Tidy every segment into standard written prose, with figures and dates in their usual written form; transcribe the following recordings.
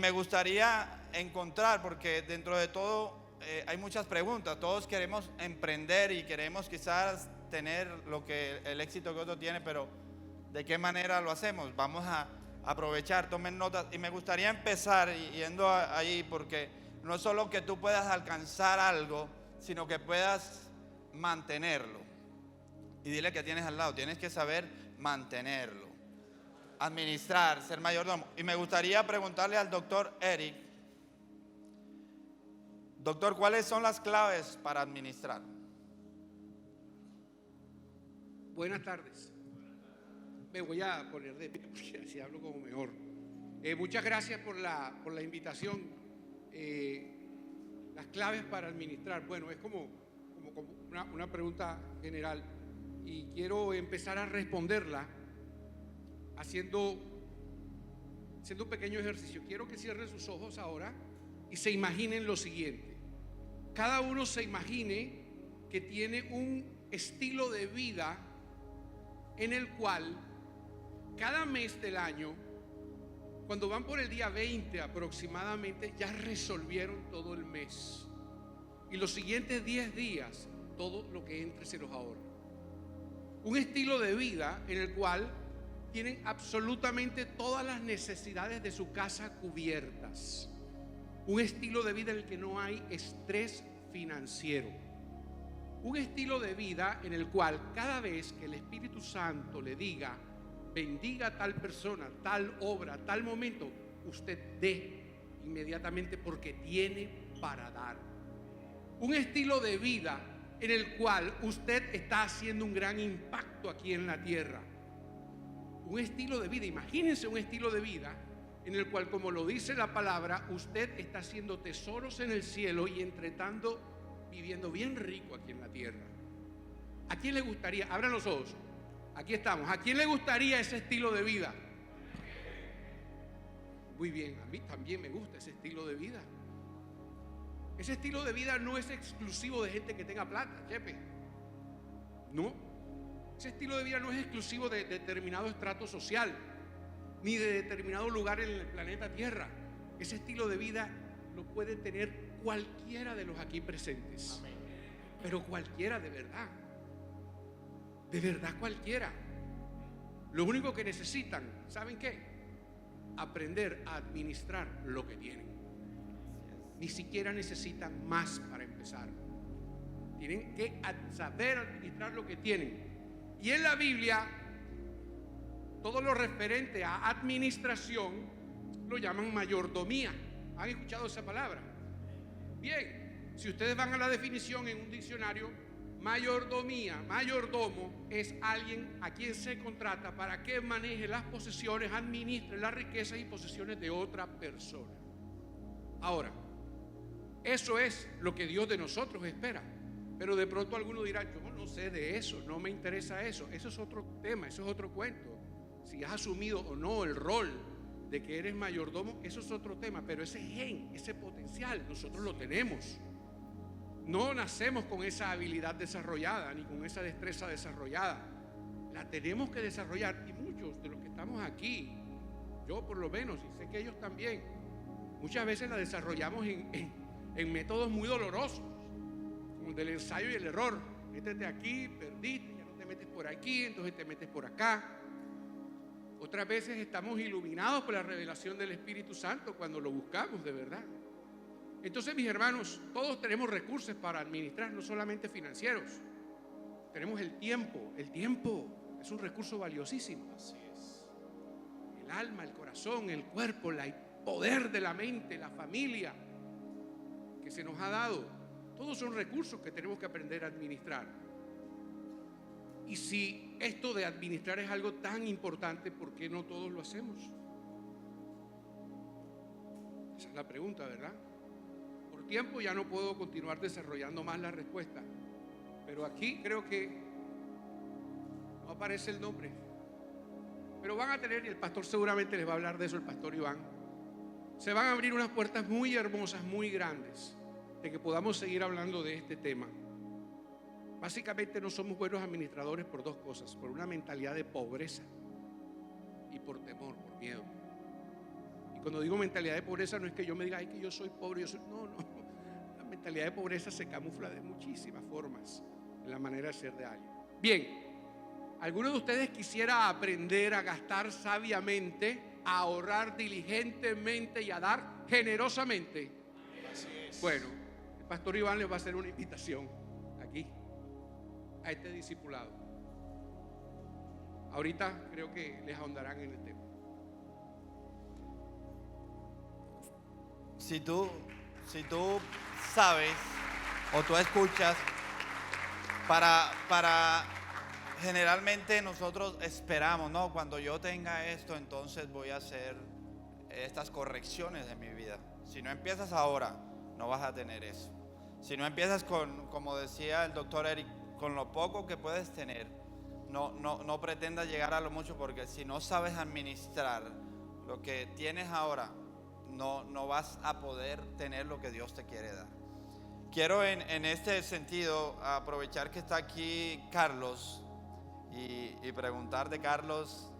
me gustaría encontrar, porque dentro de todo hay muchas preguntas. Todos queremos emprender y queremos quizás tener el éxito que otro tiene, pero ¿de qué manera lo hacemos? Vamos a aprovechar, tomen notas. Y me gustaría empezar yendo ahí, porque no es solo que tú puedas alcanzar algo, sino que puedas mantenerlo. Y dile que tienes al lado, tienes que saber mantenerlo, administrar, ser mayordomo. Y me gustaría preguntarle al doctor Eric, doctor, ¿cuáles son las claves para administrar? Buenas tardes. Me voy a poner de pie porque así hablo como mejor. Muchas gracias por la invitación. Las claves para administrar. Bueno, es como una pregunta general y quiero empezar a responderla haciendo un pequeño ejercicio. Quiero que cierren sus ojos ahora y se imaginen lo siguiente. Cada uno se imagine que tiene un estilo de vida en el cual cada mes del año, cuando van por el día 20 aproximadamente, ya resolvieron todo el mes. Y los siguientes 10 días, todo lo que entre se los ahorra. Un estilo de vida en el cual tienen absolutamente todas las necesidades de su casa cubiertas. Un estilo de vida en el que no hay estrés financiero. Un estilo de vida en el cual cada vez que el Espíritu Santo le diga, bendiga a tal persona, tal obra, tal momento, usted dé inmediatamente porque tiene para dar. Un estilo de vida en el cual usted está haciendo un gran impacto aquí en la tierra. Un estilo de vida, imagínense un estilo de vida en el cual, como lo dice la palabra, usted está haciendo tesoros en el cielo y entre tanto viviendo bien rico aquí en la tierra. ¿A quién le gustaría? Abran los ojos. Aquí estamos. ¿A quién le gustaría ese estilo de vida? Muy bien, a mí también me gusta ese estilo de vida. Ese estilo de vida no es exclusivo de gente que tenga plata, Chepe. No. Ese estilo de vida no es exclusivo de determinado estrato social, ni de determinado lugar en el planeta Tierra. Ese estilo de vida lo puede tener cualquiera de los aquí presentes. Amén. Pero cualquiera de verdad. De verdad cualquiera. Lo único que necesitan, ¿saben qué? Aprender a administrar lo que tienen. Ni siquiera necesitan más para empezar. Tienen que saber administrar lo que tienen. Y en la Biblia, todo lo referente a administración lo llaman mayordomía. ¿Han escuchado esa palabra? Bien, si ustedes van a la definición en un diccionario, mayordomía, mayordomo es alguien a quien se contrata para que maneje las posesiones, administre las riquezas y posesiones de otra persona. Ahora, eso es lo que Dios de nosotros espera. Pero de pronto alguno dirá, yo no sé de eso, no me interesa eso. Eso es otro tema, eso es otro cuento. Si has asumido o no el rol de que eres mayordomo, eso es otro tema. Pero ese gen, ese potencial, nosotros lo tenemos. No nacemos con esa habilidad desarrollada, ni con esa destreza desarrollada. La tenemos que desarrollar. Y muchos de los que estamos aquí, yo por lo menos, y sé que ellos también, muchas veces la desarrollamos en métodos muy dolorosos, como el del ensayo y el error. Métete aquí, perdiste, ya no te metes por aquí, entonces te metes por acá. Otras veces estamos iluminados por la revelación del Espíritu Santo cuando lo buscamos de verdad. Entonces, mis hermanos, todos tenemos recursos para administrar, no solamente financieros. Tenemos el tiempo. El tiempo es un recurso valiosísimo. Así es. El alma, el corazón, el cuerpo, el poder de la mente, la familia que se nos ha dado. Todos son recursos que tenemos que aprender a administrar. Y si esto de administrar es algo tan importante, ¿por qué no todos lo hacemos? Esa es la pregunta, ¿verdad? Por tiempo ya no puedo continuar desarrollando más la respuesta, pero aquí creo que no aparece el nombre, pero van a tener, y el pastor seguramente les va a hablar de eso, el pastor Iván, se van a abrir unas puertas muy hermosas, muy grandes, de que podamos seguir hablando de este tema. Básicamente no somos buenos administradores por dos cosas: por una mentalidad de pobreza y por temor, por miedo. Y cuando digo mentalidad de pobreza, no es que yo me diga, ay, que yo soy pobre, no, no. La mentalidad de pobreza se camufla de muchísimas formas en la manera de ser de alguien. Bien, ¿alguno de ustedes quisiera aprender a gastar sabiamente, a ahorrar diligentemente y a dar generosamente? Así es. Bueno, el pastor Iván les va a hacer una invitación aquí a este discipulado. Ahorita creo que les ahondarán en el tema. Si tú sabes o tú escuchas, para generalmente nosotros esperamos, no, cuando yo tenga esto, entonces voy a hacer estas correcciones en mi vida. Si no empiezas ahora, no vas a tener eso. Si no empiezas con, como decía el doctor Eric, con lo poco que puedes tener, no pretendas llegar a lo mucho, porque si no sabes administrar lo que tienes ahora, no vas a poder tener lo que Dios te quiere dar. Quiero en este sentido aprovechar que está aquí Carlos y preguntarte, Carlos,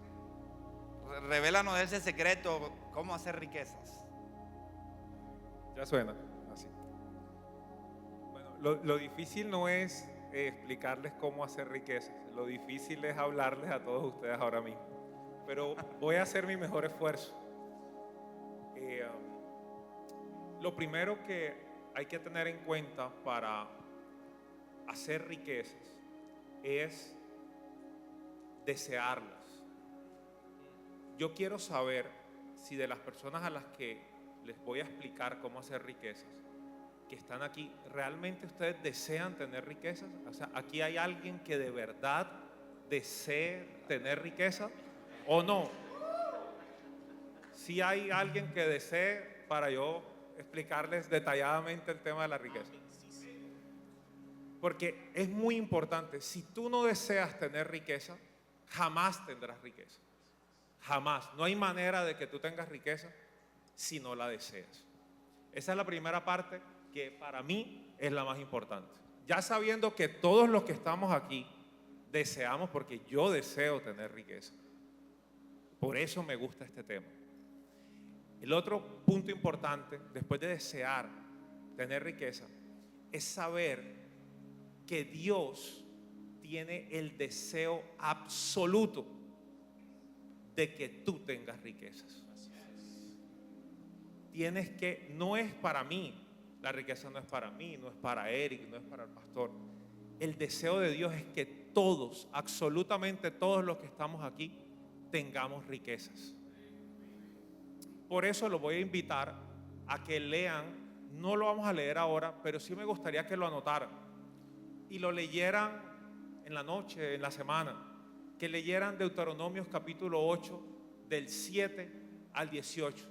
revélanos ese secreto, cómo hacer riquezas. Ya suena así. Bueno, lo difícil no es explicarles cómo hacer riquezas. Lo difícil es hablarles a todos ustedes ahora mismo. Pero voy a hacer mi mejor esfuerzo. Lo primero que hay que tener en cuenta para hacer riquezas es desearlas. Yo quiero saber si de las personas a las que les voy a explicar cómo hacer riquezas, que están aquí, ¿realmente ustedes desean tener riquezas? O sea, ¿aquí hay alguien que de verdad desee tener riqueza o no? Si hay alguien que desee, para yo explicarles detalladamente el tema de la riqueza. Porque es muy importante, si tú no deseas tener riqueza, jamás tendrás riqueza. Jamás. No hay manera de que tú tengas riqueza si no la deseas. Esa es la primera parte que para mí es la más importante. Ya sabiendo que todos los que estamos aquí deseamos, porque yo deseo tener riqueza. Por eso me gusta este tema. El otro punto importante, después de desear tener riqueza, es saber que Dios tiene el deseo absoluto de que tú tengas riquezas. Tienes que, no es para mí, la riqueza no es para mí, no es para Eric, no es para el pastor. El deseo de Dios es que todos, absolutamente todos los que estamos aquí, tengamos riquezas. Por eso los voy a invitar a que lean, no lo vamos a leer ahora, pero sí me gustaría que lo anotaran y lo leyeran en la noche, en la semana, que leyeran Deuteronomios capítulo 8 del 7 al 18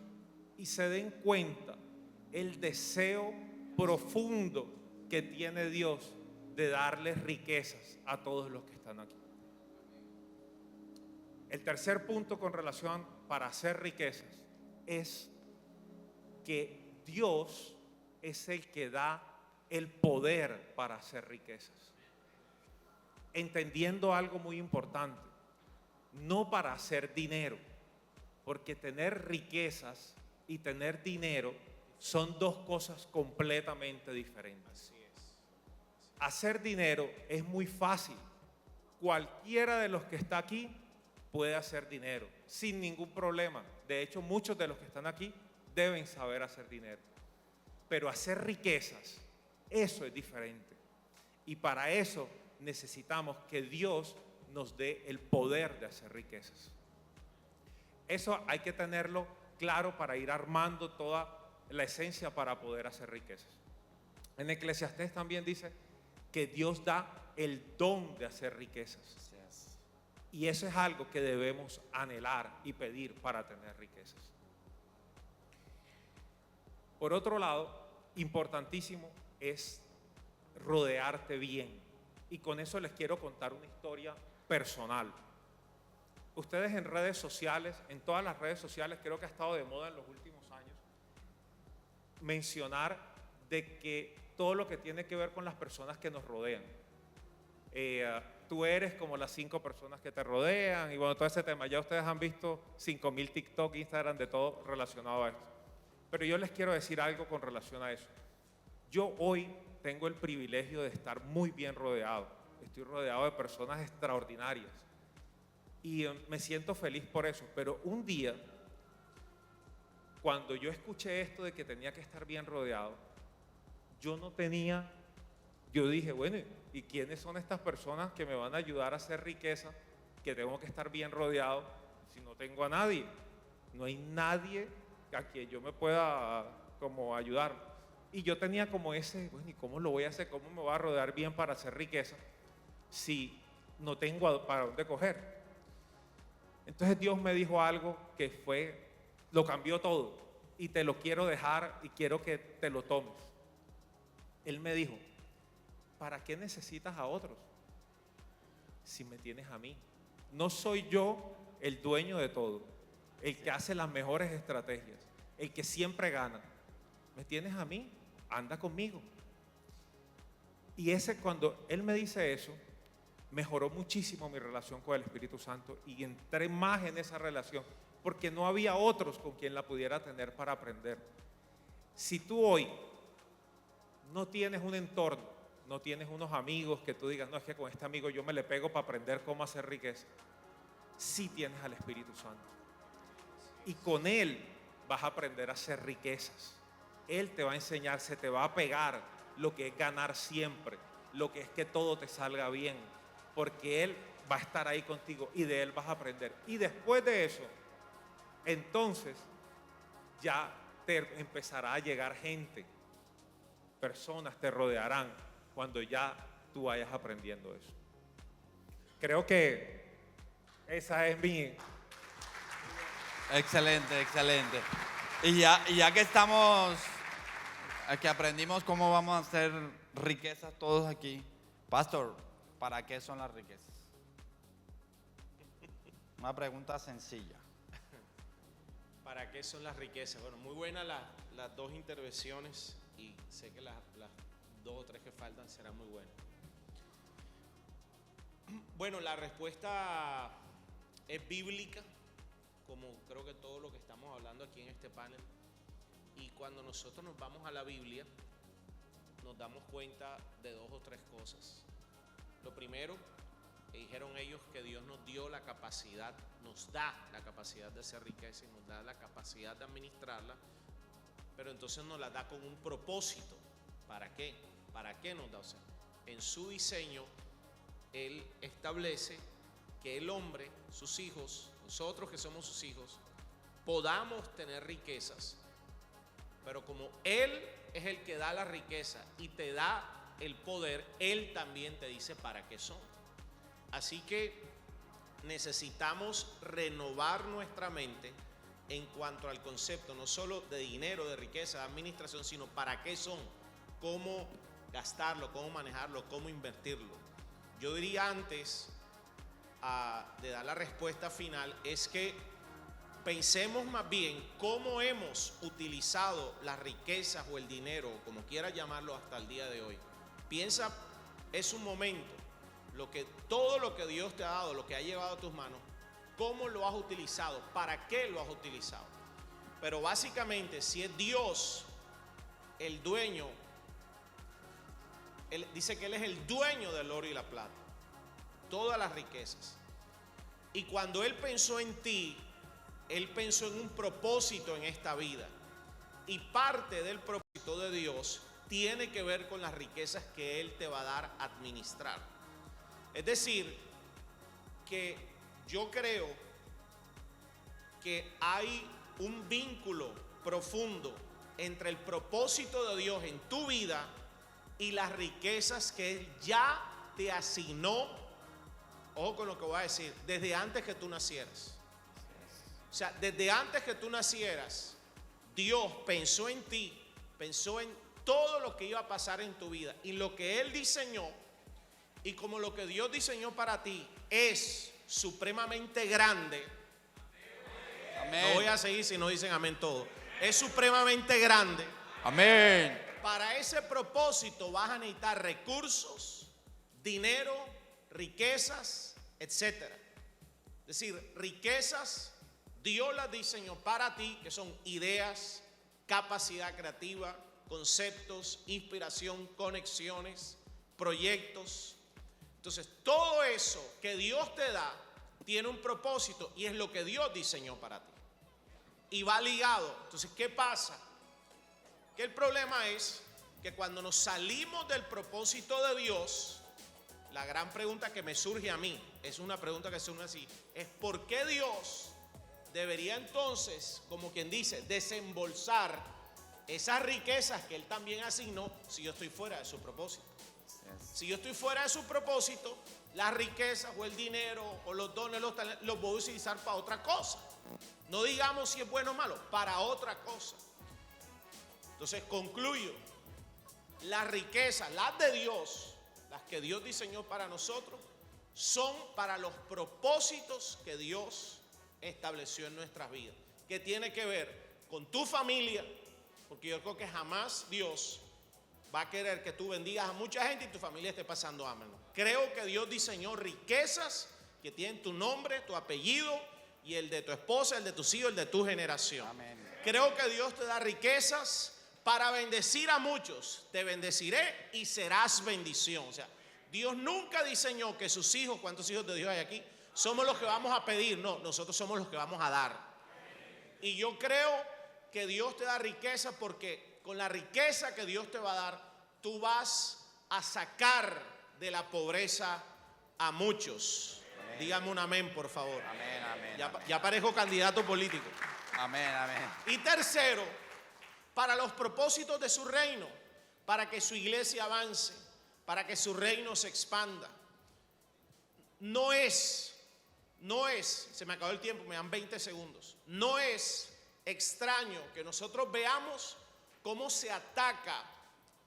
y se den cuenta el deseo profundo que tiene Dios de darles riquezas a todos los que están aquí. El tercer punto con relación para hacer riquezas es que Dios es el que da el poder para hacer riquezas. Entendiendo algo muy importante, no para hacer dinero, porque tener riquezas y tener dinero son dos cosas completamente diferentes. Hacer dinero es muy fácil. Cualquiera de los que está aquí puede hacer dinero sin ningún problema. De hecho, muchos de los que están aquí deben saber hacer dinero. Pero hacer riquezas, eso es diferente. Y para eso necesitamos que Dios nos dé el poder de hacer riquezas. Eso hay que tenerlo claro para ir armando toda la esencia para poder hacer riquezas. En Eclesiastés también dice que Dios da el don de hacer riquezas. Y eso es algo que debemos anhelar y pedir para tener riquezas. Por otro lado, importantísimo es rodearte bien. Y con eso les quiero contar una historia personal. Ustedes en redes sociales, en todas las redes sociales, creo que ha estado de moda en los últimos años, mencionar de que todo lo que tiene que ver con las personas que nos rodean. tú eres como las 5 personas que te rodean, y bueno, todo ese tema. Ya ustedes han visto 5.000 TikTok, Instagram, de todo relacionado a esto. Pero yo les quiero decir algo con relación a eso. Yo hoy tengo el privilegio de estar muy bien rodeado. Estoy rodeado de personas extraordinarias y me siento feliz por eso. Pero un día, cuando yo escuché esto de que tenía que estar bien rodeado, yo dije, bueno, ¿y quiénes son estas personas que me van a ayudar a hacer riqueza? Que tengo que estar bien rodeado si no tengo a nadie. No hay nadie a quien yo me pueda como ayudar. Y yo tenía como ese, bueno, ¿y cómo lo voy a hacer? ¿Cómo me voy a rodear bien para hacer riqueza si no tengo para dónde coger? Entonces Dios me dijo algo que lo cambió todo, y te lo quiero dejar y quiero que te lo tomes. Él me dijo, ¿para qué necesitas a otros si me tienes a mí? No soy yo el dueño de todo, el que hace las mejores estrategias, el que siempre gana. ¿Me tienes a mí? Anda conmigo. Y cuando Él me dice eso, mejoró muchísimo mi relación con el Espíritu Santo y entré más en esa relación porque no había otros con quien la pudiera tener para aprender. Si tú hoy no tienes un entorno, no tienes unos amigos que tú digas, no, es que con este amigo yo me le pego para aprender cómo hacer riqueza, sí tienes al Espíritu Santo. Y con Él vas a aprender a hacer riquezas. Él te va a enseñar, se te va a pegar lo que es ganar siempre, lo que es que todo te salga bien, porque Él va a estar ahí contigo y de Él vas a aprender. Y después de eso, entonces ya te empezará a llegar gente, personas te rodearán cuando ya tú vayas aprendiendo eso. Creo que esa es mi... Excelente, excelente. Y ya que que aprendimos cómo vamos a hacer riquezas todos aquí, Pastor, ¿para qué son las riquezas? Una pregunta sencilla. ¿Para qué son las riquezas? Bueno, muy buenas las dos intervenciones y sé que las 2 o 3 que faltan serán muy buenas. Bueno, la respuesta es bíblica, como creo que todo lo que estamos hablando aquí en este panel. Y cuando nosotros nos vamos a la Biblia, nos damos cuenta de 2 o 3 cosas. Lo primero, que dijeron ellos, que Dios nos dio la capacidad, nos da la capacidad de hacer riqueza y nos da la capacidad de administrarla, pero entonces nos la da con un propósito. ¿Para qué? ¿Para qué nos da? O sea, en su diseño, Él establece que el hombre, sus hijos, nosotros que somos sus hijos, podamos tener riquezas, pero como Él es el que da la riqueza y te da el poder, Él también te dice para qué son. Así que necesitamos renovar nuestra mente en cuanto al concepto, no solo de dinero, de riqueza, de administración, sino para qué son, cómo gastarlo, cómo manejarlo, cómo invertirlo. Yo diría antes de dar la respuesta final, es que pensemos más bien cómo hemos utilizado las riquezas o el dinero, como quieras llamarlo, hasta el día de hoy. Piensa, es un momento, todo lo que Dios te ha dado, lo que ha llevado a tus manos, cómo lo has utilizado, para qué lo has utilizado. Pero básicamente, si es Dios el dueño, Él dice que Él es el dueño del oro y la plata, todas las riquezas. Y cuando Él pensó en ti, Él pensó en un propósito en esta vida. Y parte del propósito de Dios tiene que ver con las riquezas que Él te va a dar a administrar. Es decir, que yo creo que hay un vínculo profundo entre el propósito de Dios en tu vida y las riquezas que Él ya te asignó. Ojo con lo que voy a decir, desde antes que tú nacieras. O sea, desde antes que tú nacieras, Dios pensó en ti, pensó en todo lo que iba a pasar en tu vida y lo que Él diseñó. Y como lo que Dios diseñó para ti es supremamente grande, amén. No voy a seguir si no dicen amén todo. Es supremamente grande. Amén. Para ese propósito vas a necesitar recursos, dinero, riquezas, etc. Es decir, riquezas Dios las diseñó para ti, que son ideas, capacidad creativa, conceptos, inspiración, conexiones, proyectos. Entonces, todo eso que Dios te da tiene un propósito y es lo que Dios diseñó para ti. Y va ligado. Entonces, ¿qué pasa? Que el problema es que cuando nos salimos del propósito de Dios, la gran pregunta que me surge a mí, es una pregunta que surge así, es ¿por qué Dios debería entonces, como quien dice, desembolsar esas riquezas que Él también asignó si yo estoy fuera de su propósito? Si yo estoy fuera de su propósito, las riquezas o el dinero o los dones, los talentos, los voy a utilizar para otra cosa. No digamos si es bueno o malo, para otra cosa. Entonces concluyo, las riquezas, las de Dios, las que Dios diseñó para nosotros, son para los propósitos que Dios estableció en nuestras vidas. Que tiene que ver con tu familia, porque yo creo que jamás Dios va a querer que tú bendigas a mucha gente y tu familia esté pasando hambre. Creo que Dios diseñó riquezas que tienen tu nombre, tu apellido y el de tu esposa, el de tus hijos, el de tu generación. Amén. Creo que Dios te da riquezas para bendecir a muchos. Te bendeciré y serás bendición. O sea, Dios nunca diseñó que sus hijos, ¿cuántos hijos de Dios hay aquí? Somos los que vamos a pedir. No, nosotros somos los que vamos a dar. Y yo creo que Dios te da riqueza porque con la riqueza que Dios te va a dar, tú vas a sacar de la pobreza a muchos. Amén. Dígame un amén, por favor. Amén, amén, amén. Ya parezco candidato político. Amén, amén. Y tercero, para los propósitos de su reino, para que su iglesia avance, para que su reino se expanda. No es, se me acabó el tiempo, me dan 20 segundos. No es extraño que nosotros veamos cómo se ataca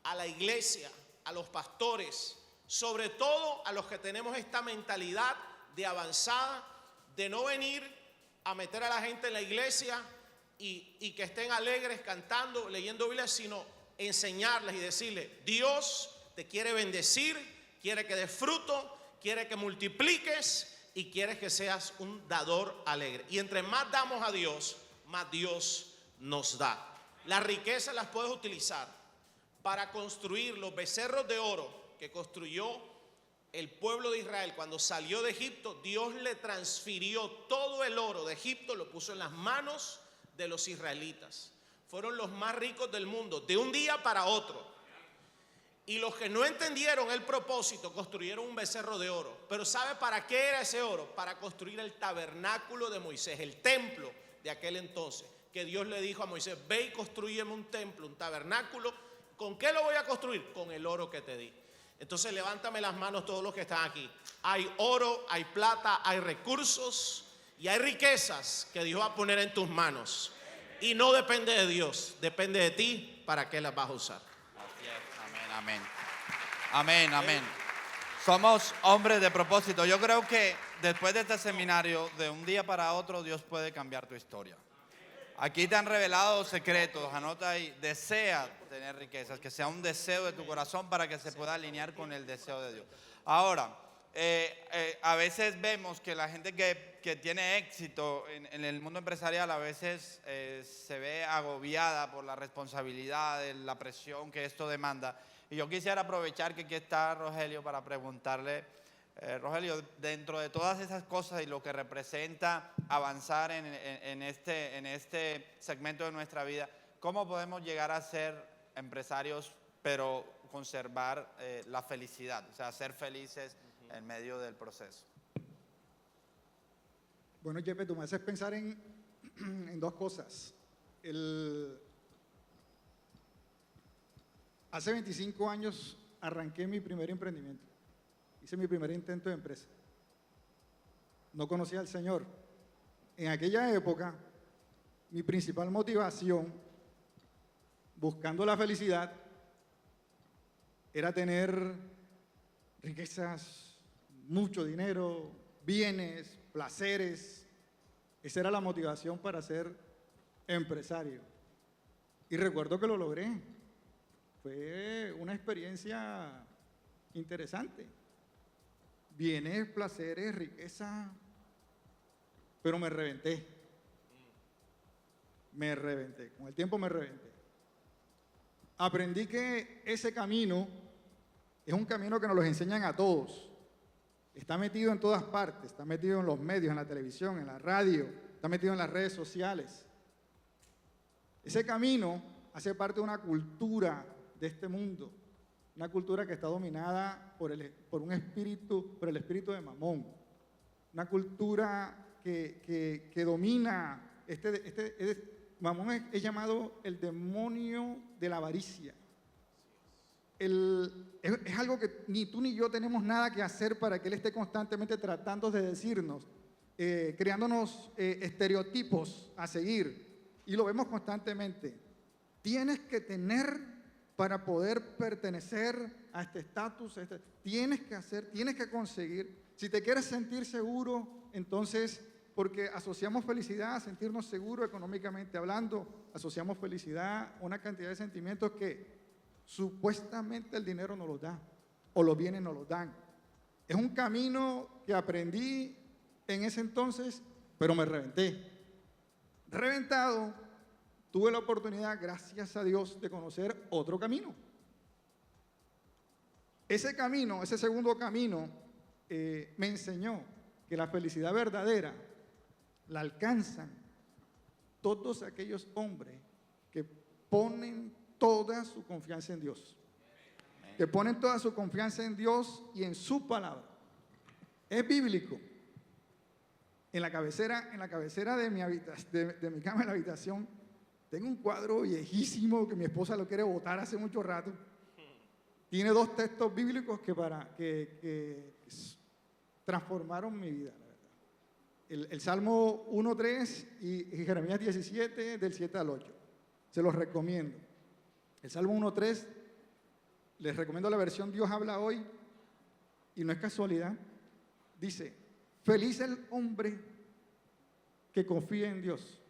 a la iglesia, a los pastores, sobre todo a los que tenemos esta mentalidad de avanzada, de no venir a meter a la gente en la iglesia y que estén alegres cantando, leyendo Biblia, sino enseñarles y decirles, Dios te quiere bendecir, quiere que des fruto, quiere que multipliques y quiere que seas un dador alegre. Y entre más damos a Dios, más Dios nos da. Las riquezas las puedes utilizar para construir los becerros de oro que construyó el pueblo de Israel cuando salió de Egipto. Dios le transfirió todo el oro de Egipto, lo puso en las manos de los israelitas. Fueron los más ricos del mundo, de un día para otro. Y los que no entendieron el propósito construyeron un becerro de oro. Pero ¿sabe para qué era ese oro? Para construir el tabernáculo de Moisés, el templo de aquel entonces. Que Dios le dijo a Moisés, ve y construyeme un templo, un tabernáculo. ¿Con qué lo voy a construir? Con el oro que te di. Entonces levántame las manos todos los que están aquí. Hay oro, hay plata, hay recursos y hay riquezas que Dios va a poner en tus manos. Y no depende de Dios, depende de ti para qué las vas a usar. Así es. Amén, amén. Amén, amén. Somos hombres de propósito. Yo creo que después de este seminario, de un día para otro, Dios puede cambiar tu historia. Aquí te han revelado secretos, anota ahí, desea tener riquezas, que sea un deseo de tu corazón para que se pueda alinear con el deseo de Dios. Ahora, a veces vemos que la gente que tiene éxito en el mundo empresarial a veces se ve agobiada por la responsabilidad, la presión que esto demanda. Y yo quisiera aprovechar que aquí está Rogelio para preguntarle, Rogelio, dentro de todas esas cosas y lo que representa avanzar en este segmento de nuestra vida, ¿cómo podemos llegar a ser empresarios pero conservar la felicidad? O sea, ser felices en medio del proceso. Bueno, Jeppe, tú me haces pensar en dos cosas. Hace 25 años arranqué mi primer emprendimiento. Hice mi primer intento de empresa. No conocía al Señor. En aquella época, mi principal motivación, buscando la felicidad, era tener riquezas, mucho dinero, bienes, placeres. Esa era la motivación para ser empresario. Y recuerdo que lo logré. Fue una experiencia interesante. bienes, placeres, riqueza, pero me reventé. Me reventé, con el tiempo me reventé. Aprendí que ese camino es un camino que nos lo enseñan a todos. Está metido en todas partes, está metido en los medios, en la televisión, en la radio, está metido en las redes sociales. Ese camino hace parte de una cultura de este mundo, una cultura que está dominada por el espíritu de Mamón, una cultura que domina, Mamón es llamado el demonio de la avaricia. Es algo que ni tú ni yo tenemos nada que hacer para que él esté constantemente tratando de decirnos, creándonos estereotipos a seguir, y lo vemos constantemente. Tienes que tener para poder pertenecer a este estatus, tienes que hacer, tienes que conseguir. Si te quieres sentir seguro, entonces, porque asociamos felicidad a sentirnos seguros económicamente hablando, asociamos felicidad a una cantidad de sentimientos que supuestamente el dinero nos los da, o los bienes nos los dan. Es un camino que aprendí en ese entonces, pero me reventé. Reventado, tuve la oportunidad, gracias a Dios, de conocer otro camino. Ese camino, ese segundo camino, me enseñó que la felicidad verdadera la alcanzan todos aquellos hombres que ponen toda su confianza en Dios. Que ponen toda su confianza en Dios y en su palabra. Es bíblico. En la cabecera de mi cama en la habitación, tengo un cuadro viejísimo que mi esposa lo quiere botar hace mucho rato. Tiene 2 textos bíblicos que transformaron mi vida, la verdad. El Salmo 1:3 y Jeremías 17, del 7 al 8. Se los recomiendo. El Salmo 1:3, les recomiendo la versión Dios habla hoy, y no es casualidad. Dice, feliz el hombre que confía en Dios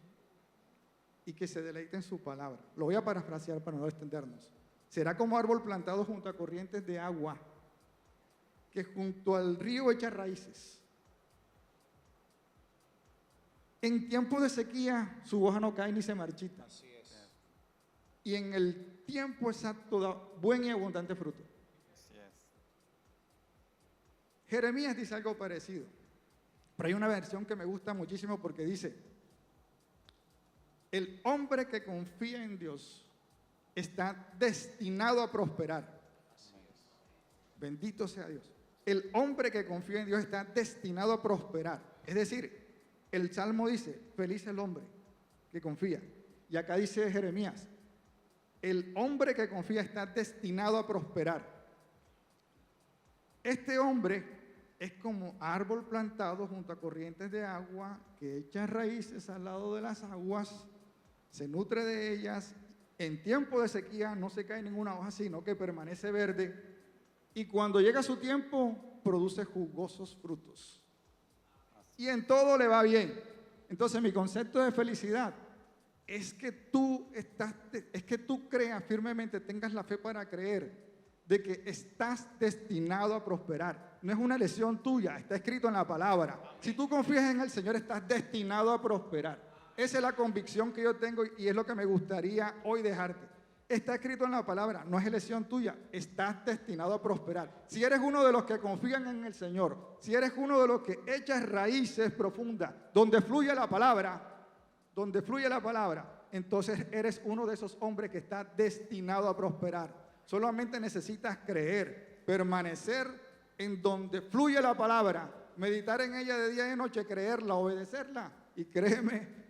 y que se deleita en su palabra. Lo voy a parafrasear para no extendernos. Será como árbol plantado junto a corrientes de agua, que junto al río echa raíces. En tiempo de sequía su hoja no cae ni se marchita. Así es. Y en el tiempo exacto da buen y abundante fruto. Así es. Jeremías dice algo parecido, pero hay una versión que me gusta muchísimo porque dice, el hombre que confía en Dios está destinado a prosperar. Bendito sea Dios. El hombre que confía en Dios está destinado a prosperar. Es decir, el Salmo dice, feliz el hombre que confía. Y acá dice Jeremías, el hombre que confía está destinado a prosperar. Este hombre es como árbol plantado junto a corrientes de agua que echa raíces al lado de las aguas, se nutre de ellas. En tiempo de sequía no se cae ninguna hoja, sino que permanece verde. Y cuando llega su tiempo, produce jugosos frutos. Y en todo le va bien. Entonces, mi concepto de felicidad es que tú creas firmemente, tengas la fe para creer de que estás destinado a prosperar. No es una elección tuya, está escrito en la palabra. Si tú confías en el Señor, estás destinado a prosperar. Esa es la convicción que yo tengo y es lo que me gustaría hoy dejarte. Está escrito en la palabra, no es elección tuya, estás destinado a prosperar. Si eres uno de los que confían en el Señor, si eres uno de los que echas raíces profundas, donde fluye la palabra, entonces eres uno de esos hombres que está destinado a prosperar. Solamente necesitas creer, permanecer en donde fluye la palabra, meditar en ella de día y de noche, creerla, obedecerla, y créeme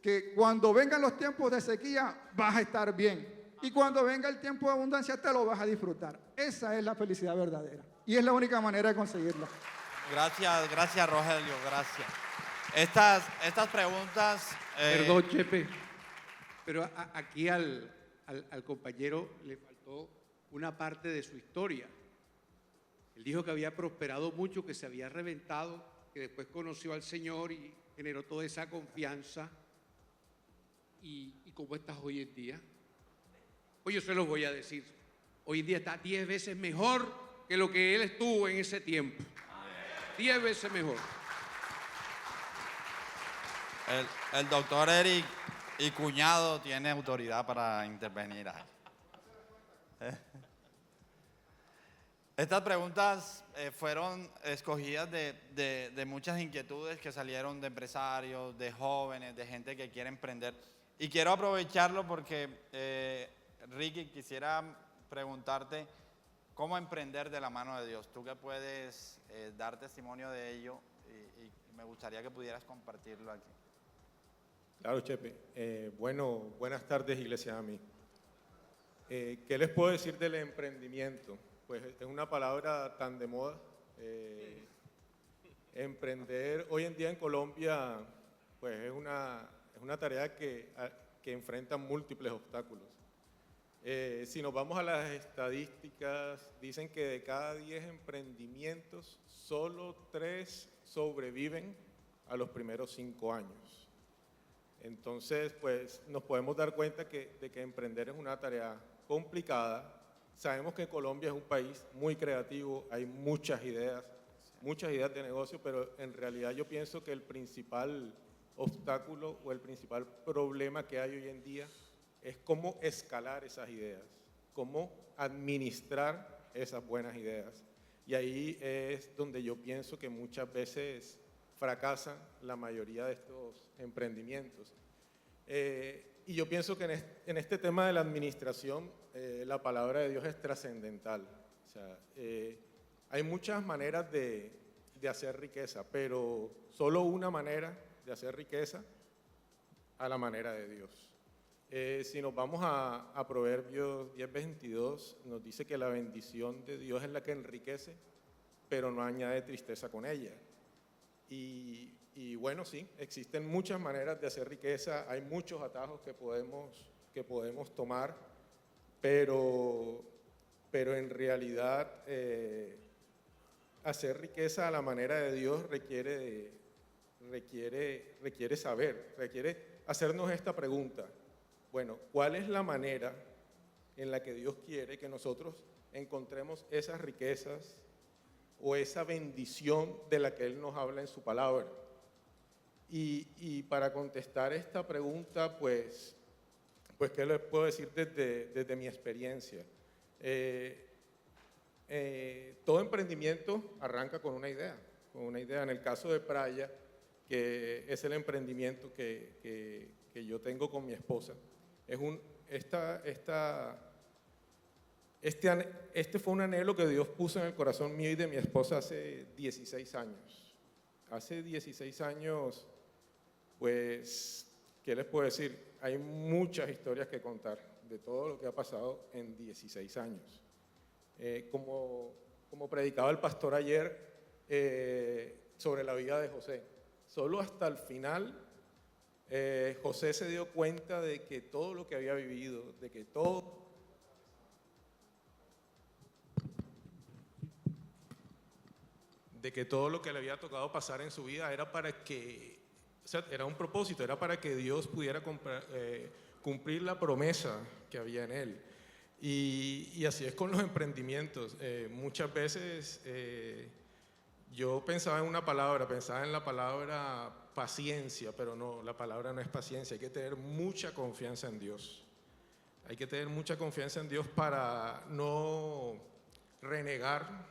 que cuando vengan los tiempos de sequía vas a estar bien. Y cuando venga el tiempo de abundancia te lo vas a disfrutar. Esa es la felicidad verdadera. Y es la única manera de conseguirla. Gracias Rogelio, gracias. Estas preguntas... Perdón, Chepe, pero aquí al compañero le faltó una parte de su historia. Él dijo que había prosperado mucho, que se había reventado, que después conoció al Señor y generó toda esa confianza. ¿Y cómo estás hoy en día? Pues yo se los voy a decir. Hoy en día está 10 veces mejor que lo que él estuvo en ese tiempo. 10 veces mejor. El doctor Eric y cuñado tiene autoridad para intervenir ahí. Estas preguntas fueron escogidas de muchas inquietudes que salieron de empresarios, de jóvenes, de gente que quiere emprender. Y quiero aprovecharlo porque, Ricky, quisiera preguntarte cómo emprender de la mano de Dios. Tú que puedes dar testimonio de ello y me gustaría que pudieras compartirlo aquí. Claro, Chepe. Bueno, buenas tardes, Iglesia AMI. ¿Qué les puedo decir del emprendimiento? Pues es una palabra tan de moda. Emprender hoy en día en Colombia, pues es una tarea que enfrenta múltiples obstáculos. Si nos vamos a las estadísticas, dicen que de cada 10 emprendimientos, solo 3 sobreviven a los primeros 5 años. Entonces, pues nos podemos dar cuenta de que emprender es una tarea complicada. Sabemos que Colombia es un país muy creativo, hay muchas ideas de negocio, pero en realidad yo pienso que el principal obstáculo o el principal problema que hay hoy en día es cómo escalar esas ideas, cómo administrar esas buenas ideas. Y ahí es donde yo pienso que muchas veces fracasan la mayoría de estos emprendimientos. Y yo pienso que en este tema de la administración, la palabra de Dios es trascendental. O sea, hay muchas maneras de hacer riqueza, pero solo una manera de hacer riqueza, a la manera de Dios. Si nos vamos a Proverbios 10:22, nos dice que la bendición de Dios es la que enriquece, pero no añade tristeza con ella. Y bueno, sí, existen muchas maneras de hacer riqueza, hay muchos atajos que podemos tomar, pero en realidad hacer riqueza a la manera de Dios requiere saber, requiere hacernos esta pregunta. Bueno, ¿cuál es la manera en la que Dios quiere que nosotros encontremos esas riquezas o esa bendición de la que Él nos habla en su palabra? Y para contestar esta pregunta, pues ¿qué les puedo decir desde mi experiencia? Todo emprendimiento arranca con una idea. En el caso de Praya, que es el emprendimiento que yo tengo con mi esposa, este fue un anhelo que Dios puso en el corazón mío y de mi esposa hace 16 años. Hace 16 años, pues, ¿qué les puedo decir? Hay muchas historias que contar de todo lo que ha pasado en 16 años. Como predicaba el pastor ayer sobre la vida de José, solo hasta el final José se dio cuenta de que todo lo que había vivido, de que todo lo que le había tocado pasar en su vida era para que, o sea, era un propósito, era para que Dios pudiera cumplir la promesa que había en él. Y así es con los emprendimientos. Muchas veces yo pensaba en la palabra paciencia, pero no, la palabra no es paciencia. Hay que tener mucha confianza en Dios. Hay que tener mucha confianza en Dios para no renegar.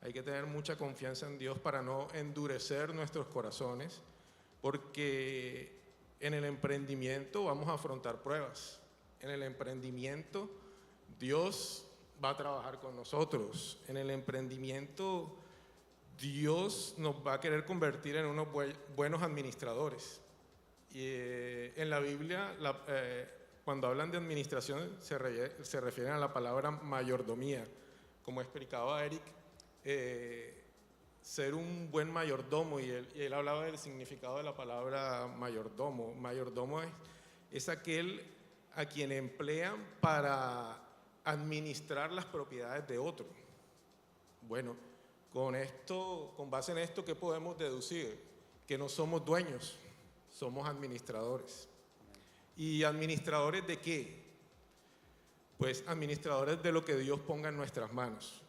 Hay que tener mucha confianza en Dios para no endurecer nuestros corazones, porque en el emprendimiento vamos a afrontar pruebas. En el emprendimiento Dios va a trabajar con nosotros. En el emprendimiento Dios nos va a querer convertir en unos buenos administradores. Y en la Biblia, cuando hablan de administración, se refieren a la palabra mayordomía. Como explicaba Eric, ser un buen mayordomo, y él hablaba del significado de la palabra mayordomo. Mayordomo es aquel a quien emplean para administrar las propiedades de otro. Bueno, con base en esto, ¿qué podemos deducir? Que no somos dueños, somos administradores. ¿Y administradores de qué? Pues administradores de lo que Dios ponga en nuestras manos.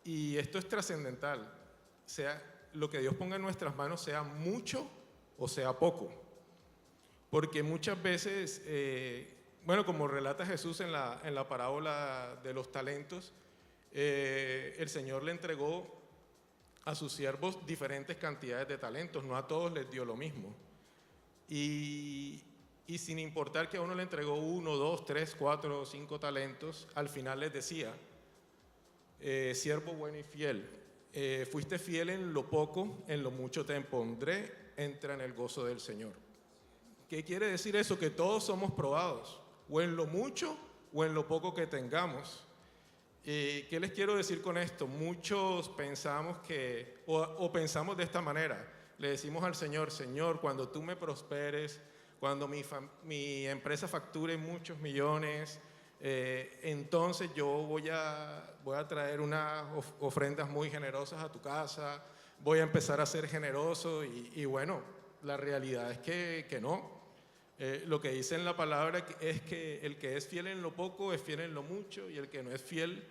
Y esto es trascendental. O sea, lo que Dios ponga en nuestras manos sea mucho o sea poco. Porque muchas veces, bueno, como relata Jesús en la parábola de los talentos, el Señor le entregó a sus siervos diferentes cantidades de talentos, no a todos les dio lo mismo. Y sin importar que a uno le entregó 1, 2, 3, 4 o 5 talentos, al final les decía, siervo bueno y fiel, fuiste fiel en lo poco, en lo mucho te pondré, entra en el gozo del Señor. ¿Qué quiere decir eso? Que todos somos probados, o en lo mucho o en lo poco que tengamos. ¿Qué les quiero decir con esto? Muchos pensamos o pensamos de esta manera, le decimos al Señor, Señor, cuando tú me prosperes, cuando mi empresa facture muchos millones, entonces yo voy a traer unas ofrendas muy generosas a tu casa, voy a empezar a ser generoso y bueno, la realidad es que no. Lo que dice en la palabra es que el que es fiel en lo poco es fiel en lo mucho, y el que no es fiel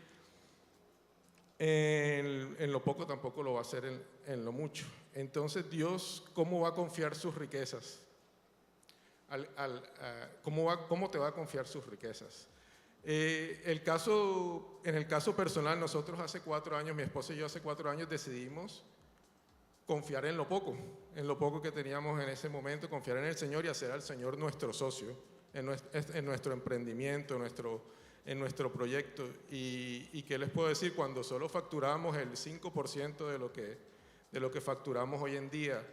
en lo poco tampoco lo va a hacer en lo mucho. Entonces Dios, ¿cómo va a confiar sus riquezas? ¿Cómo te va a confiar sus riquezas? En el caso personal, nosotros hace 4 años, mi esposa y yo hace 4 años decidimos confiar en lo poco que teníamos en ese momento, confiar en el Señor y hacer al Señor nuestro socio en nuestro emprendimiento, en nuestro proyecto. ¿Y qué les puedo decir? Cuando solo facturamos el 5% de lo que facturamos hoy en día,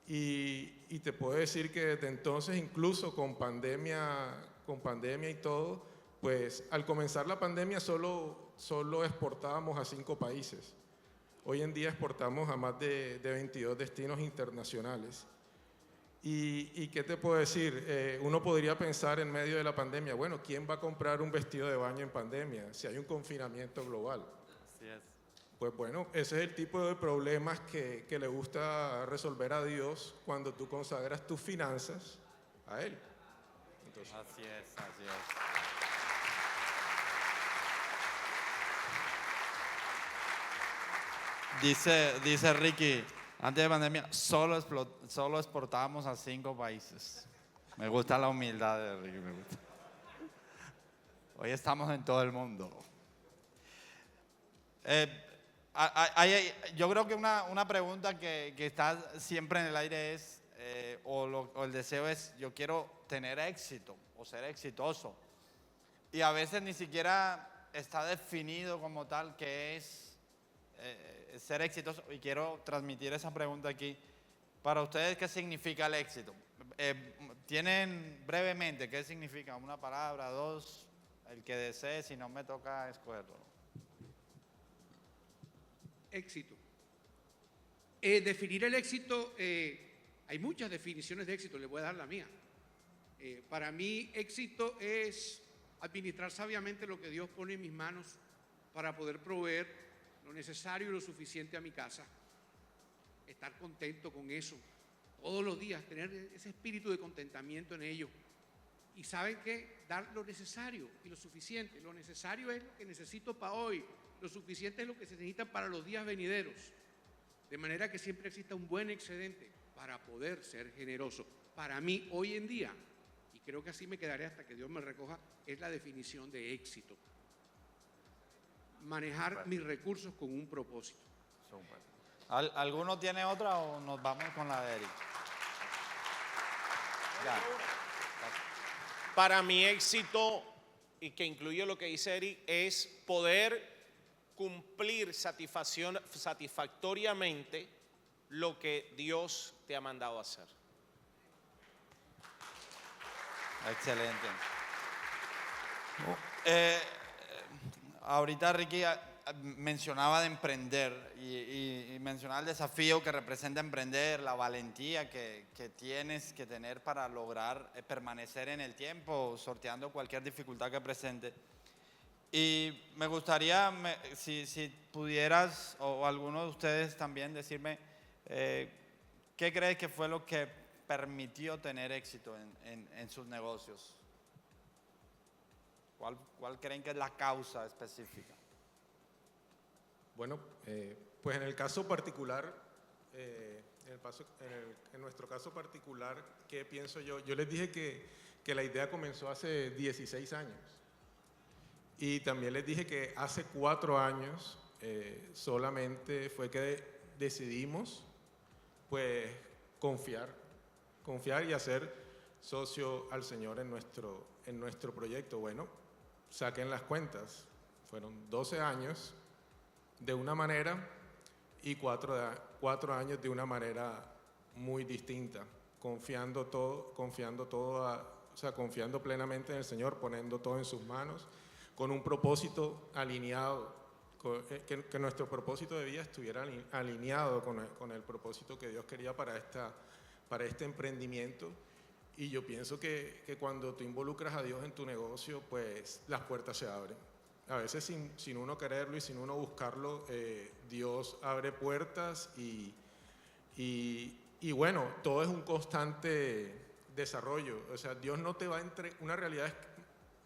y te puedo decir que desde entonces, incluso con pandemia y todo, pues al comenzar la pandemia solo exportábamos a 5 países. Hoy en día exportamos a más de 22 destinos internacionales. ¿Y qué te puedo decir? Uno podría pensar en medio de la pandemia, bueno, ¿quién va a comprar un vestido de baño en pandemia si hay un confinamiento global? Así es. Pues bueno, ese es el tipo de problemas que le gusta resolver a Dios cuando tú consagras tus finanzas a Él. Entonces, Así es, así es. Dice Ricky, antes de pandemia solo exportábamos a 5 países. Me gusta la humildad de Ricky, me gusta. Hoy estamos en todo el mundo. Yo creo que una pregunta que está siempre en el aire es, o el deseo es, yo quiero tener éxito o ser exitoso. Y a veces ni siquiera está definido como tal qué es ser exitoso, y quiero transmitir esa pregunta aquí. Para ustedes, ¿qué significa el éxito? ¿Tienen brevemente qué significa? Una palabra, 2, el que desee, si no me toca escogerlo. Éxito. Definir el éxito, hay muchas definiciones de éxito, le voy a dar la mía. Para mí, éxito es administrar sabiamente lo que Dios pone en mis manos para poder proveer lo necesario y lo suficiente a mi casa, estar contento con eso todos los días, tener ese espíritu de contentamiento en ello. Y ¿saben qué? Dar lo necesario y lo suficiente. Lo necesario es lo que necesito para hoy, lo suficiente es lo que se necesita para los días venideros, de manera que siempre exista un buen excedente para poder ser generoso. Para mí, hoy en día, y creo que así me quedaré hasta que Dios me recoja, es la definición de éxito. Manejar mis recursos con un propósito. Súper. ¿Alguno tiene otra o nos vamos con la de Eric? Ya. Para mi éxito, y que incluye lo que dice Eric, es poder cumplir satisfactoriamente lo que Dios te ha mandado a hacer. Excelente. Ahorita Ricky mencionaba de emprender y mencionaba el desafío que representa emprender, la valentía que tienes que tener para lograr permanecer en el tiempo, sorteando cualquier dificultad que presente. Y me gustaría, si pudieras, o alguno de ustedes también, decirme qué crees que fue lo que permitió tener éxito en sus negocios. ¿Cuál creen que es la causa específica? bueno, pues en el caso particular, en nuestro caso particular, ¿qué pienso yo? Yo les dije que la idea comenzó hace 16 años. Y también les dije que hace 4 años solamente fue que decidimos pues confiar y hacer socio al Señor en nuestro proyecto. Bueno, saquen las cuentas. Fueron 12 años de una manera y 4 años de una manera muy distinta, confiando plenamente en el Señor, poniendo todo en sus manos, con un propósito alineado, que nuestro propósito de vida estuviera alineado con el propósito que Dios quería para este emprendimiento. Y yo pienso que cuando tú involucras a Dios en tu negocio, pues las puertas se abren. A veces sin uno quererlo y sin uno buscarlo, Dios abre puertas y bueno, todo es un constante desarrollo. O sea, Dios no te va a entregar, una realidad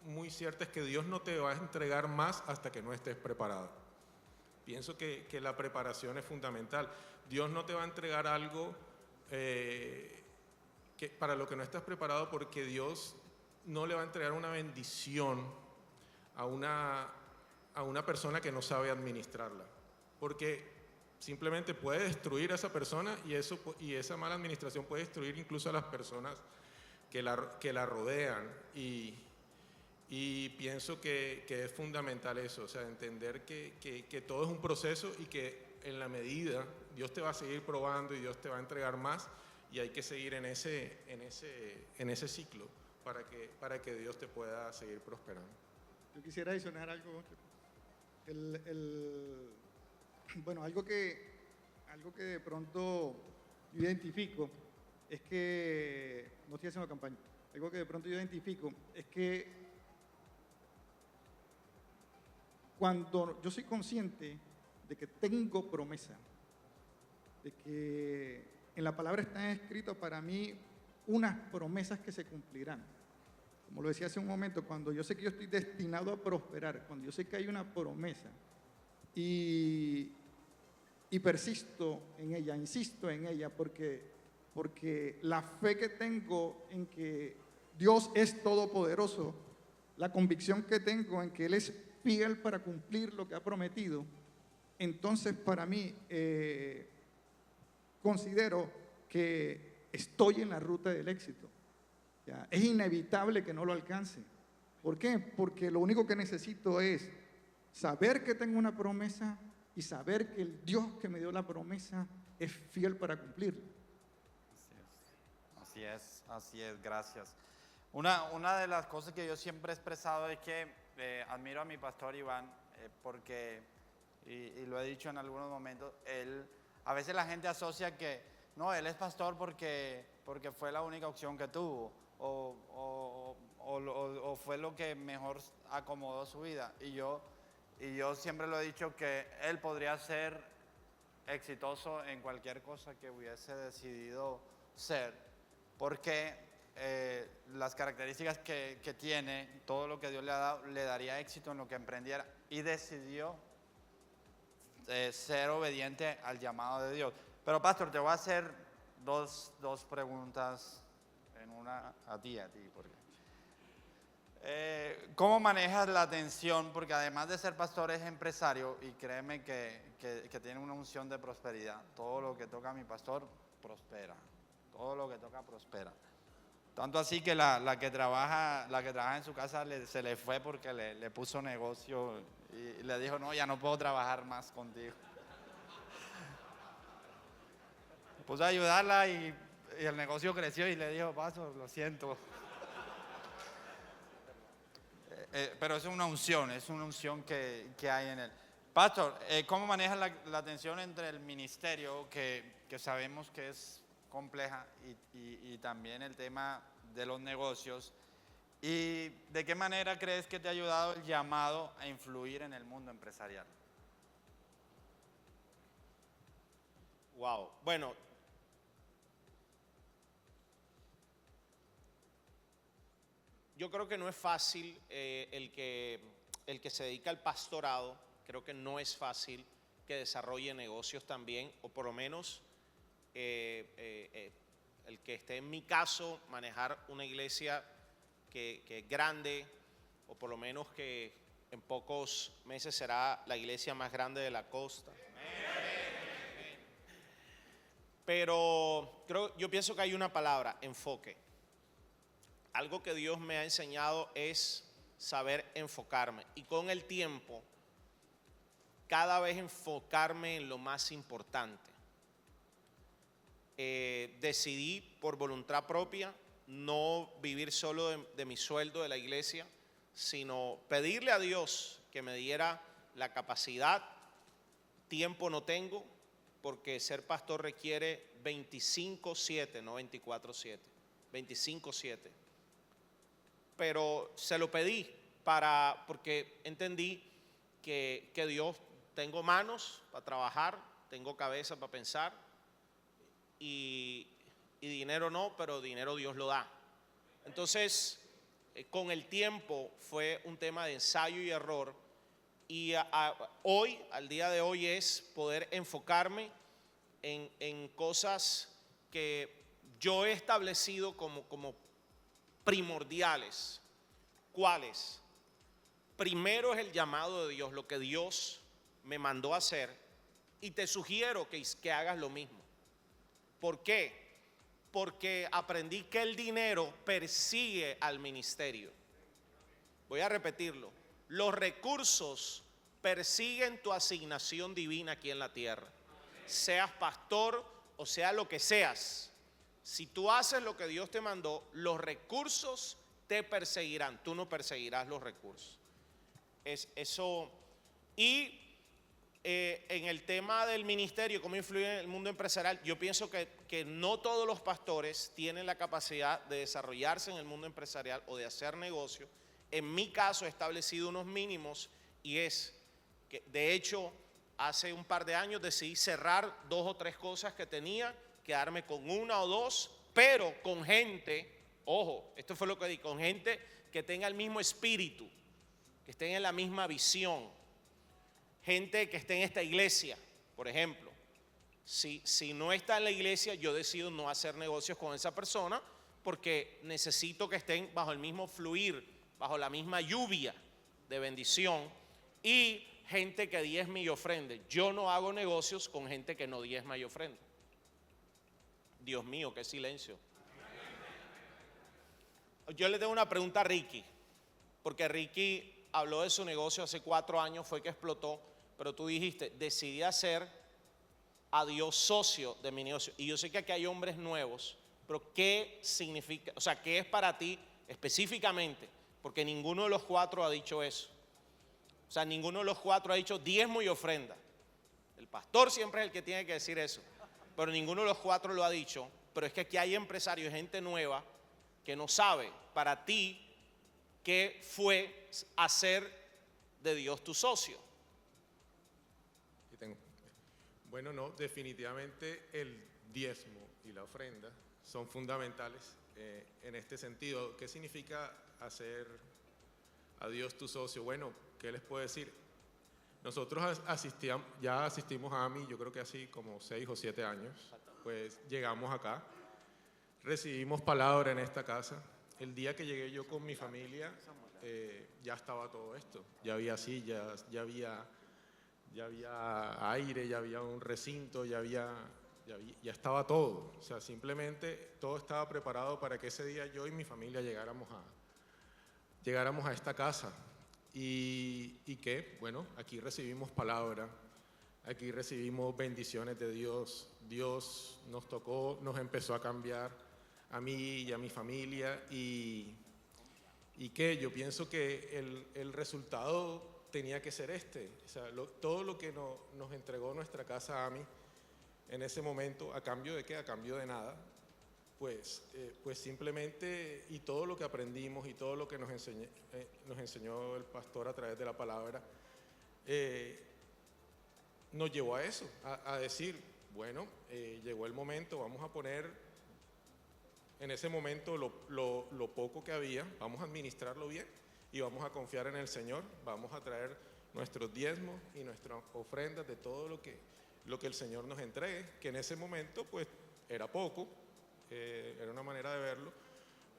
muy cierta es que Dios no te va a entregar más hasta que no estés preparado. Pienso que la preparación es fundamental. Dios no te va a entregar algo para lo que no estás preparado, porque Dios no le va a entregar una bendición a una persona que no sabe administrarla, porque simplemente puede destruir a esa persona y esa mala administración puede destruir incluso a las personas que la rodean. Y pienso que es fundamental eso, o sea, entender que todo es un proceso y que en la medida Dios te va a seguir probando y Dios te va a entregar más, y hay que seguir en ese ciclo para que Dios te pueda seguir prosperando. Yo quisiera adicionar algo. Bueno, algo que de pronto yo identifico es que, no estoy haciendo campaña, algo que de pronto yo identifico es que cuando yo soy consciente de que tengo promesa, de que en la palabra está escrito para mí unas promesas que se cumplirán. Como lo decía hace un momento, cuando yo sé que yo estoy destinado a prosperar, cuando yo sé que hay una promesa y persisto en ella, insisto en ella, porque la fe que tengo en que Dios es todopoderoso, la convicción que tengo en que Él es fiel para cumplir lo que ha prometido, entonces para mí considero que estoy en la ruta del éxito. ¿Ya? Es inevitable que no lo alcance. ¿Por qué? Porque lo único que necesito es saber que tengo una promesa y saber que el Dios que me dio la promesa es fiel para cumplirla. Así es, gracias. Una de las cosas que yo siempre he expresado es que admiro a mi pastor Iván, porque, y lo he dicho en algunos momentos, a veces la gente asocia que, no, él es pastor porque fue la única opción que tuvo, o fue lo que mejor acomodó su vida. Y yo siempre lo he dicho que él podría ser exitoso en cualquier cosa que hubiese decidido ser, porque las características que tiene, todo lo que Dios le ha dado, le daría éxito en lo que emprendiera, y decidió ser obediente al llamado de Dios. Pero pastor, te voy a hacer dos preguntas en una a ti, porque ¿cómo manejas la tensión? Porque además de ser pastor es empresario, y créeme que tiene una unción de prosperidad. Todo lo que toca a mi pastor prospera, todo lo que toca prospera. Tanto así que la que trabaja en su casa se le fue porque le puso negocio y le dijo, no, ya no puedo trabajar más contigo. Puse a ayudarla y el negocio creció, y le dijo, pastor, lo siento. Pero es una unción que hay en él. Pastor, ¿cómo manejas la tensión entre el ministerio, que sabemos que es compleja, y también el tema de los negocios? ¿Y de qué manera crees que te ha ayudado el llamado a influir en el mundo empresarial? Wow. Bueno, yo creo que no es fácil el que se dedica al pastorado, creo que no es fácil que desarrolle negocios también, o por lo menos el que esté en mi caso, manejar una iglesia que es grande, o por lo menos que en pocos meses será la iglesia más grande de la costa. Pero yo pienso que hay una palabra: enfoque. Algo que Dios me ha enseñado es saber enfocarme, y con el tiempo cada vez enfocarme en lo más importante. Decidí por voluntad propia no vivir solo de mi sueldo de la iglesia, sino pedirle a Dios que me diera la capacidad. Tiempo no tengo, porque ser pastor requiere 25/7, no 24/7, 25/7. Pero se lo pedí porque entendí que Dios, tengo manos para trabajar, tengo cabeza para pensar, y dinero no, pero dinero Dios lo da. Entonces, con el tiempo fue un tema de ensayo y error, y hoy, al día de hoy, es poder enfocarme en cosas que yo he establecido como primordiales. ¿Cuáles? Primero es el llamado de Dios, lo que Dios me mandó a hacer, y te sugiero que hagas lo mismo. ¿Por qué? Porque aprendí que el dinero persigue al ministerio. Voy a repetirlo: los recursos persiguen tu asignación divina aquí en la tierra. Seas pastor o sea lo que seas, si tú haces lo que Dios te mandó, los recursos te perseguirán, tú no perseguirás los recursos. Es eso. Y en el tema del ministerio, cómo influye en el mundo empresarial, yo pienso que no todos los pastores tienen la capacidad de desarrollarse en el mundo empresarial o de hacer negocio. En mi caso he establecido unos mínimos, y es que, de hecho, hace un par de años decidí cerrar 2 o 3 cosas que tenía, quedarme con 1 o 2, pero con gente, ojo, esto fue lo que di, con gente que tenga el mismo espíritu, que estén en la misma visión. Gente que esté en esta iglesia, por ejemplo. Si no está en la iglesia, yo decido no hacer negocios con esa persona, porque necesito que estén bajo el mismo fluir, bajo la misma lluvia de bendición. Y gente que diezme y ofrende. Yo no hago negocios con gente que no diezma y ofrenda. Dios mío, qué silencio. Yo le tengo una pregunta a Ricky, porque Ricky habló de su negocio hace 4 años, fue que explotó. Pero tú dijiste: decidí hacer a Dios socio de mi negocio. Y yo sé que aquí hay hombres nuevos, pero ¿qué significa? O sea, ¿qué es para ti específicamente? Porque ninguno de los 4 ha dicho eso. O sea, ninguno de los 4 ha dicho diezmo y ofrenda. El pastor siempre es el que tiene que decir eso, pero ninguno de los 4 lo ha dicho. Pero es que aquí hay empresarios, gente nueva, que no sabe para ti qué fue hacer de Dios tu socio. Bueno, no, definitivamente el diezmo y la ofrenda son fundamentales en este sentido. ¿Qué significa hacer a Dios tu socio? Bueno, ¿qué les puedo decir? Nosotros ya asistimos a AMI, yo creo que así como 6 o 7 años. Pues llegamos acá, recibimos palabra en esta casa. El día que llegué yo con mi familia, ya estaba todo esto. Ya había sillas, ya había aire, ya había un recinto, ya estaba todo. O sea, simplemente todo estaba preparado para que ese día yo y mi familia llegáramos a esta casa. Y que, bueno, aquí recibimos palabra, aquí recibimos bendiciones de Dios. Dios nos tocó, nos empezó a cambiar a mí y a mi familia. Y que yo pienso que el resultado tenía que ser o sea, todo lo que nos entregó nuestra casa a mí en ese momento, ¿a cambio de qué? A cambio de nada. Pues simplemente, y todo lo que aprendimos y todo lo que nos enseñó el pastor a través de la palabra, nos llevó a eso, a decir, bueno, llegó el momento, vamos a poner en ese momento lo poco que había, vamos a administrarlo bien. Y vamos a confiar en el Señor, vamos a traer nuestros diezmos y nuestras ofrendas de todo lo que lo que el Señor nos entregue, que en ese momento pues era poco, era una manera de verlo,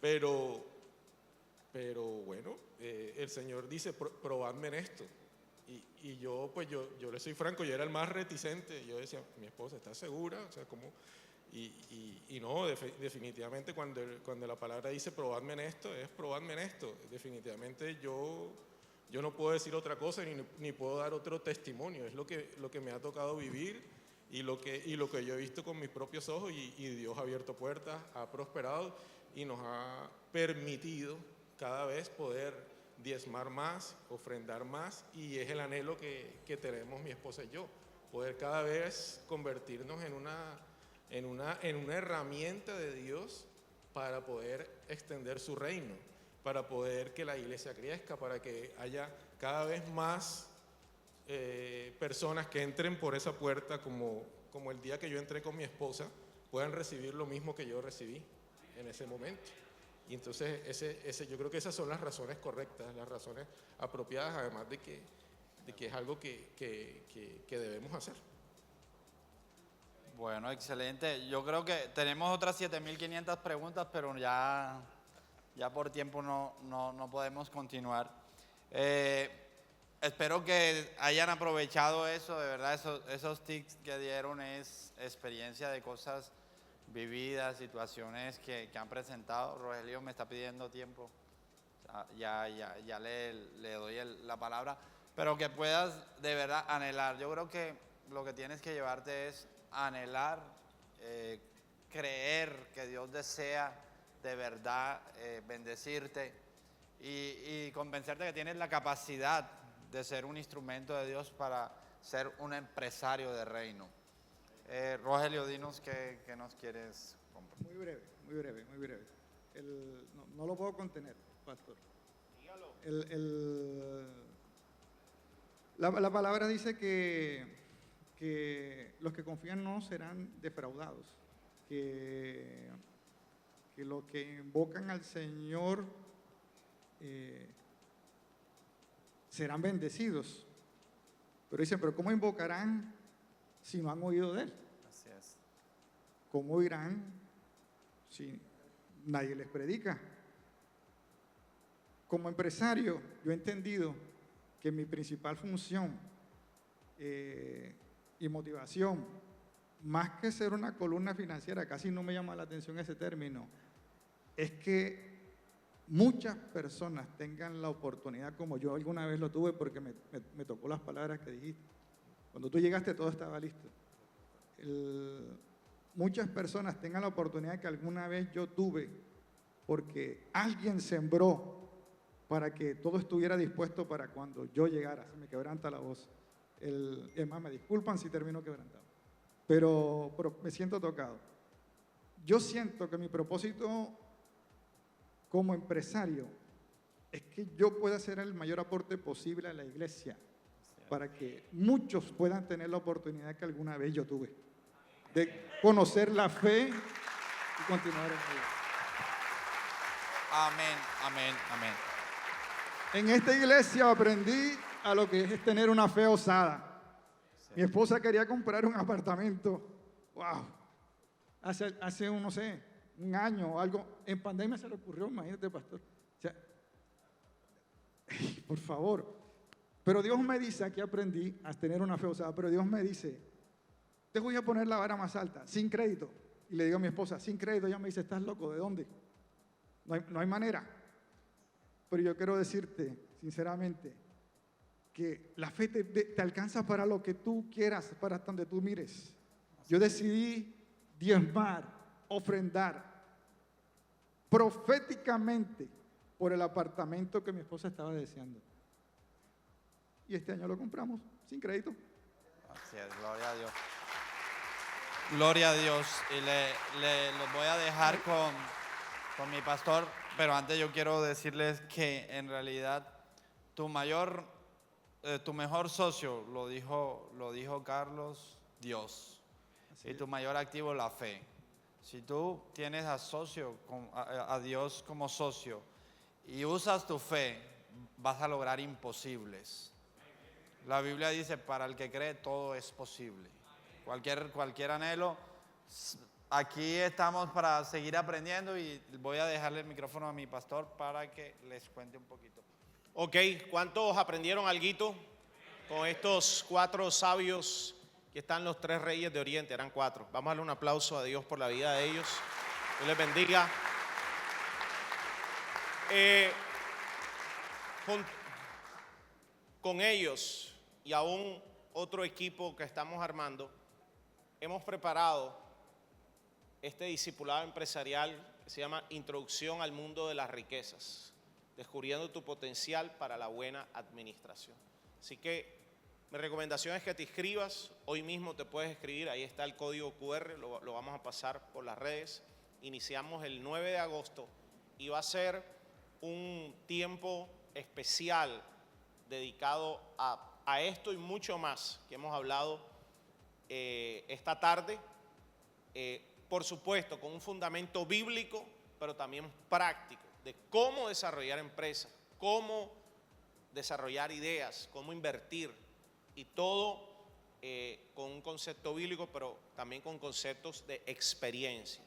pero bueno, el Señor dice, probadme en esto. Y yo, pues yo le soy franco, yo era el más reticente. Yo decía, mi esposa está segura, o sea, ¿cómo? Y no, definitivamente cuando la palabra dice probadme en esto, es probadme en esto. Definitivamente yo no puedo decir otra cosa ni puedo dar otro testimonio. Es lo que me ha tocado vivir y lo que yo he visto con mis propios ojos, y Dios ha abierto puertas, ha prosperado y nos ha permitido cada vez poder diezmar más, ofrendar más, y es el anhelo que tenemos mi esposa y yo, poder cada vez convertirnos en una herramienta de Dios para poder extender su reino, para poder que la iglesia crezca, para que haya cada vez más personas que entren por esa puerta, como el día que yo entré con mi esposa, puedan recibir lo mismo que yo recibí en ese momento. Y entonces yo creo que esas son las razones correctas, las razones apropiadas, además de que es algo que debemos hacer. Bueno, excelente. Yo creo que tenemos otras 7.500 preguntas, pero ya por tiempo no podemos continuar. Espero que hayan aprovechado eso, de verdad, esos tips que dieron es experiencia de cosas vividas, situaciones que han presentado. Rogelio me está pidiendo tiempo, ya le doy la palabra, pero que puedas de verdad anhelar. Yo creo que lo que tienes que llevarte es anhelar, creer que Dios desea de verdad bendecirte y convencerte que tienes la capacidad de ser un instrumento de Dios para ser un empresario de reino. Rogelio, dinos qué nos quieres compartir. Muy breve. No lo puedo contener, pastor. Dígalo. La palabra dice que los que confían no serán defraudados, que los que invocan al Señor serán bendecidos. Pero dicen, ¿pero cómo invocarán si no han oído de Él? Así es. ¿Cómo oirán si nadie les predica? Como empresario, yo he entendido que mi principal función y motivación, más que ser una columna financiera, casi no me llama la atención ese término, es que muchas personas tengan la oportunidad, como yo alguna vez lo tuve, porque me tocó las palabras que dijiste. Cuando tú llegaste todo estaba listo. Muchas personas tengan la oportunidad que alguna vez yo tuve, porque alguien sembró para que todo estuviera dispuesto para cuando yo llegara. Se me quebranta la voz. Es más, me disculpan si termino quebrantado, pero me siento tocado. Yo siento que mi propósito como empresario es que yo pueda hacer el mayor aporte posible a la iglesia para que muchos puedan tener la oportunidad que alguna vez yo tuve de conocer la fe y continuar en ella. Amén. En esta iglesia aprendí a lo que es tener una fe osada. Mi esposa quería comprar un apartamento. ¡Wow! Hace no sé, un año o algo. En pandemia se le ocurrió, imagínate, pastor. O sea, por favor. Pero Dios me dice, aquí aprendí a tener una fe osada, pero Dios me dice, te voy a poner la vara más alta, sin crédito. Y le digo a mi esposa, sin crédito. Ella me dice, ¿estás loco? ¿De dónde? No hay manera. Pero yo quiero decirte, sinceramente, que la fe te alcanza para lo que tú quieras, para donde tú mires. Yo decidí diezmar, ofrendar, proféticamente, por el apartamento que mi esposa estaba deseando. Y este año lo compramos, sin crédito. Así es, gloria a Dios. Gloria a Dios. Y los voy a dejar con mi pastor, pero antes yo quiero decirles que en realidad tu mejor socio, lo dijo Carlos, Dios. Y tu mayor activo, la fe. Si tú tienes a Dios como socio y usas tu fe, vas a lograr imposibles. La Biblia dice, para el que cree todo es posible. cualquier anhelo. Aquí estamos para seguir aprendiendo y voy a dejarle el micrófono a mi pastor para que les cuente un poquito. Ok, ¿cuántos aprendieron alguito con estos 4 sabios que están los 3 reyes de Oriente? Eran 4. Vamos a darle un aplauso a Dios por la vida de ellos. Dios les bendiga. Con ellos y aún otro equipo que estamos armando, hemos preparado este discipulado empresarial que se llama Introducción al Mundo de las Riquezas, descubriendo tu potencial para la buena administración. Así que mi recomendación es que te inscribas, hoy mismo te puedes escribir, ahí está el código QR, lo vamos a pasar por las redes. Iniciamos el 9 de agosto y va a ser un tiempo especial dedicado a esto y mucho más que hemos hablado esta tarde. Por supuesto, con un fundamento bíblico, pero también práctico, de cómo desarrollar empresas, cómo desarrollar ideas, cómo invertir, y todo con un concepto bíblico, pero también con conceptos de experiencia.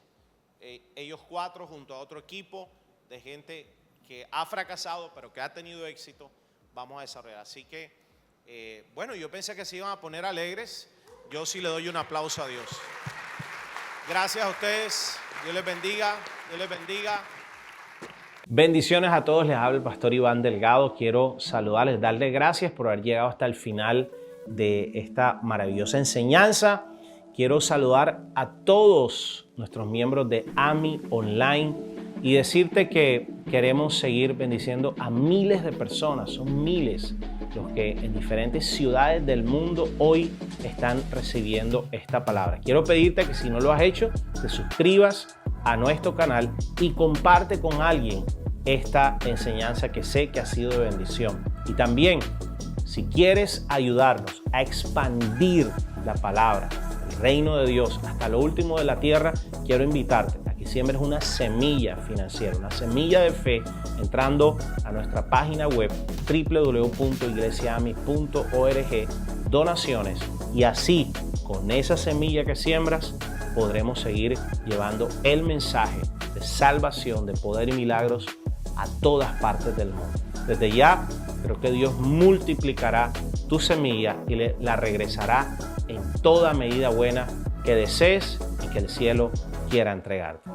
Ellos 4 junto a otro equipo de gente que ha fracasado, pero que ha tenido éxito, vamos a desarrollar. Así que, bueno, yo pensé que se iban a poner alegres. Yo sí le doy un aplauso a Dios. Gracias a ustedes, Dios les bendiga, Dios les bendiga. Bendiciones a todos, les habla el pastor Iván Delgado. Quiero saludarles, darles gracias por haber llegado hasta el final de esta maravillosa enseñanza. Quiero saludar a todos nuestros miembros de AMI Online y decirte que queremos seguir bendiciendo a miles de personas. Son miles los que en diferentes ciudades del mundo hoy están recibiendo esta palabra. Quiero pedirte que si no lo has hecho, te suscribas a nuestro canal y comparte con alguien esta enseñanza que sé que ha sido de bendición. Y también, si quieres ayudarnos a expandir la palabra, el reino de Dios hasta lo último de la tierra, quiero invitarte a que siembres una semilla financiera, una semilla de fe, entrando a nuestra página web www.iglesiaami.org, donaciones, y así, con esa semilla que siembras, podremos seguir llevando el mensaje de salvación, de poder y milagros a todas partes del mundo. Desde ya, creo que Dios multiplicará tu semilla y la regresará en toda medida buena que desees y que el cielo quiera entregarte.